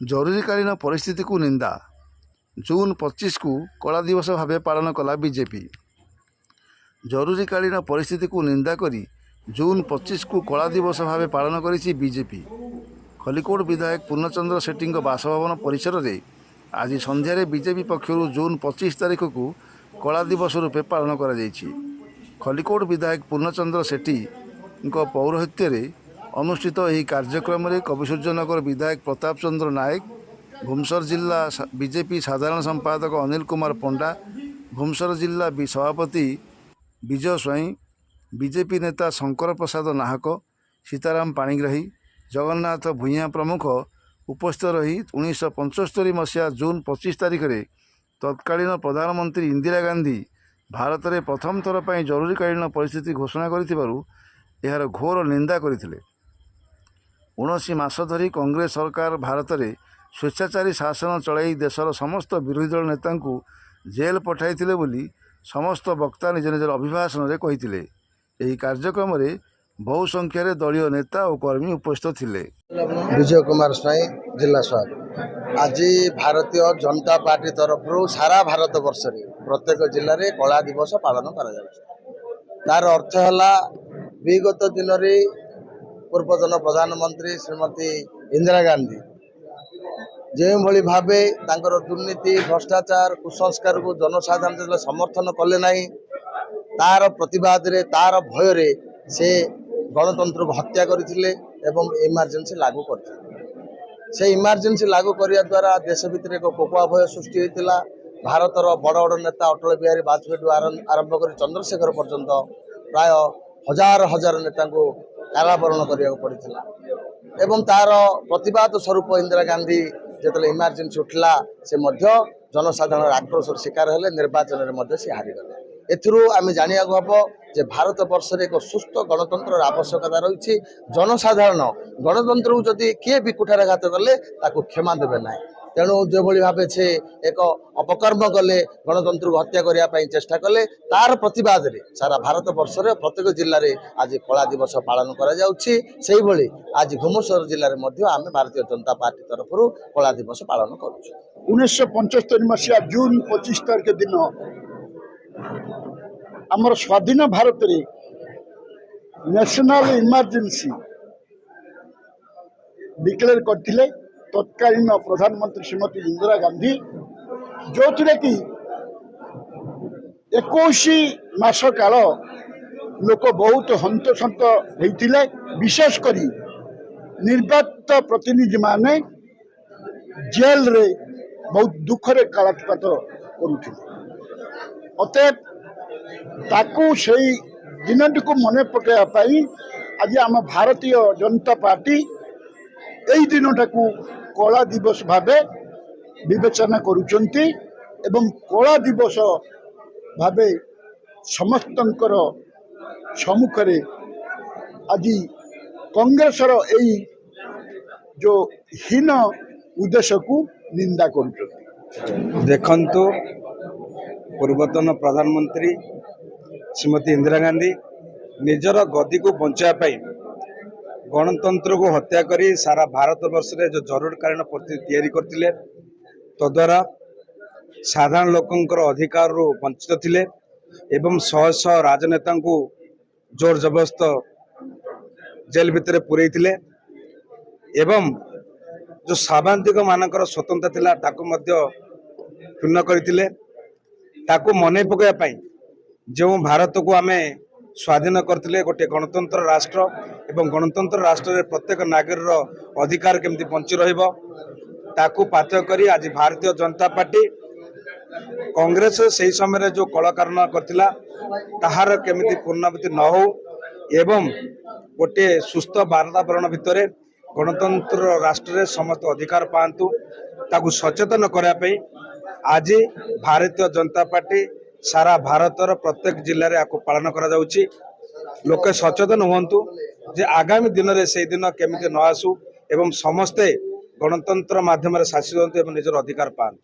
ଜରୁରୀକାଳୀନ ପରିସ୍ଥିତିକୁ ନିନ୍ଦା। ଜୁନ୍ 25କୁ କଳା ଦିବସ ଭାବେ ପାଳନ କଲା ବିଜେପି। ଜରୁରୀକାଳୀନ ପରିସ୍ଥିତିକୁ ନିନ୍ଦା କରି ଜୁନ୍ 25କୁ କଳା ଦିବସ ଭାବେ ପାଳନ କରିଛି ବିଜେପି। ଖଲିକୋଟ ବିଧାୟକ ପୂର୍ଣ୍ଣଚନ୍ଦ୍ର ସେଠୀଙ୍କ ବାସଭବନ ପରିସରରେ ଆଜି ସନ୍ଧ୍ୟାରେ ବିଜେପି ପକ୍ଷରୁ ଜୁନ୍ 25 ତାରିଖକୁ କଳା ଦିବସ ରୂପେ ପାଳନ କରାଯାଇଛି। ଖଲିକୋଟ ବିଧାୟକ ପୂର୍ଣ୍ଣଚନ୍ଦ୍ର ସେଠୀଙ୍କ ପୌରୋହିତ୍ୟରେ ଅନୁଷ୍ଠିତ ଏହି କାର୍ଯ୍ୟକ୍ରମରେ କବିସୂର୍ଯ୍ୟନଗର ବିଧାୟକ ପ୍ରତାପ ଚନ୍ଦ୍ର ନାୟକ, ଭୁବନେଶ୍ୱର ଜିଲ୍ଲା ବିଜେପି ସାଧାରଣ ସମ୍ପାଦକ ଅନିଲ କୁମାର ପଣ୍ଡା, ଭୁବନେଶ୍ୱର ଜିଲ୍ଲା ସଭାପତି ବିଜୟ ସ୍ୱାଇଁ, ବିଜେପି ନେତା ଶଙ୍କର ପ୍ରସାଦ ନାହକ, ସୀତାରାମ ପାଣିଗ୍ରାହୀ, ଜଗନ୍ନାଥ ଭୂୟାଁ ପ୍ରମୁଖ ଉପସ୍ଥିତ ରହି 1975 ମସିହା ଜୁନ୍ 25 ତାରିଖରେ ତତ୍କାଳୀନ ପ୍ରଧାନମନ୍ତ୍ରୀ ଇନ୍ଦିରା ଗାନ୍ଧୀ ଭାରତରେ ପ୍ରଥମ ଥର ପାଇଁ ଜରୁରୀକାଳୀନ ପରିସ୍ଥିତି ଘୋଷଣା କରିଥିବାରୁ ଏହାର ଘୋର ନିନ୍ଦା କରିଥିଲେ। 19 ମାସ ଧରି କଂଗ୍ରେସ ସରକାର ଭାରତରେ ସ୍ୱେଚ୍ଛାଚାରୀ ଶାସନ ଚଳାଇ ଦେଶର ସମସ୍ତ ବିରୋଧୀ ଦଳ ନେତାଙ୍କୁ ଜେଲ୍ ପଠାଇଥିଲେ ବୋଲି ସମସ୍ତ ବକ୍ତା ନିଜ ନିଜର ଅଭିଭାଷଣରେ କହିଥିଲେ। ଏହି କାର୍ଯ୍ୟକ୍ରମରେ ବହୁ ସଂଖ୍ୟାରେ ଦଳୀୟ ନେତା ଓ କର୍ମୀ ଉପସ୍ଥିତ ଥିଲେ। विजय कुमार स्वाई जिला सभापति। आज भारतीय जनता पार्टी तरफ सारा भारत वर्ष प्रत्येक जिले में कला दिवस पालन तार अर्थ है विगत दिन में पूर्वतन प्रधानमंत्री श्रीमती इंदिरा गांधी जो भाई भाव दुर्नीति भ्रष्टाचार कुसंस्कार को जनसाधारण समर्थन कले ना तार प्रतिवाद तार भय से गणतंत्र को हत्या करते एवं इमरजेंसी लागू करते इमरजेंसी लागू करने द्वारा देश भितर एक कोकुआ भय सृष्टि होता। भारतर बड़ बड़ नेता अटल बिहारी वाजपेयी आरंभ कर चंद्रशेखर पर्यंत प्राय हजार हजार नेता को कारावरण करने पड़ा एवं तार प्रतिवाद स्वरूप इंदिरा गांधी जो इमरजेंसी उठला से जनसाधारण आक्रोश शिकार हेले निर्वाचन में से हारिगले। एथुरु आम जाना हम जे भारत वर्ष एक सुस्थ गणतंत्र आवश्यकता रही। जनसाधारण गणतंत्र को जदि किए भी कुठाराघात कले क्षमा देवे ना। तेणु जो भाव से एक अपकर्म कले गणतंत्र को हत्या करने चेष्टा कले तार प्रतिवाद रे सारा भारत वर्ष प्रत्येक जिले में आज कला दिवस पालन करा आज भुवनेश्वर जिले में आम भारतीय जनता पार्टी तरफ कला दिवस पालन करूँ। 1975 मसीहा जून 25 तारिख दिन आमर स्वाधीन भारत रे नेशनल इमरजेंसी डिक्लेयर करथिले तत्कालीन प्रधानमंत्री श्रीमती इंदिरा गांधी जो कि 21 मास काल लोक बहुत हंतसंत होते विशेषकर निर्वाचित प्रतिनिधि माने जेल रे बहुत दुखरे कालातिपात करुथिले। अतएव ताकू से दिनटी को मन पकाइवाई आज आम भारतीय जनता पार्टी यही दिनटा को कला दिवस भावे विवेचना करुचंती एवं कला दिवस भावे समस्तंकर सम्मुखरे आज कांग्रेसर यही जो हीन उद्देश्य को निंदा करुचंती। देखंतु पूर्वतन प्रधानमंत्री श्रीमती इंदिरा गांधी निजर गदी को बचाई गणतंत्र को हत्या करी सारा भारत वर्ष में जो जरूरकालीन परिस्थिति तैयारी करथिले तद्वारा साधारण लोकंकर अधिकार रू वंचित थिले एवं शह शह राजनेता को जोर जबरदस्त जेल भितर पुरैथिले एवं जो सामाजिक मानकर स्वतंत्रता थिला ताको मध्य क्षुण्ण करथिले। ताको मन पकाइवाई जो भारत को आम स्वाधीन करते गोटे गणतंत्र राष्ट्र एवं गणतंत्र राष्ट्र प्रत्येक नागरिक अधिकार केमती बंची रहा पाथ्य करी आज भारतीय जनता पार्टी कांग्रेस से समय जो कलाकारण करथिला ताहार केमती पुनरावृत्ति न हो एवं गोटे सुस्थ वातावरण भितर गणतंत्र राष्ट्र समस्त अधिकार पातु ताकू सचेतन करने आज भारतीय जनता पार्टी सारा भारतर प्रत्येक जिले में आपको पालन करा जाउची। लोके सचेतन हुंतु जे आगामी दिन में से दिन केमिति न आसू एवं समस्ते गणतंत्र माध्यम शासित होंतु एवं निजर अधिकार पातु।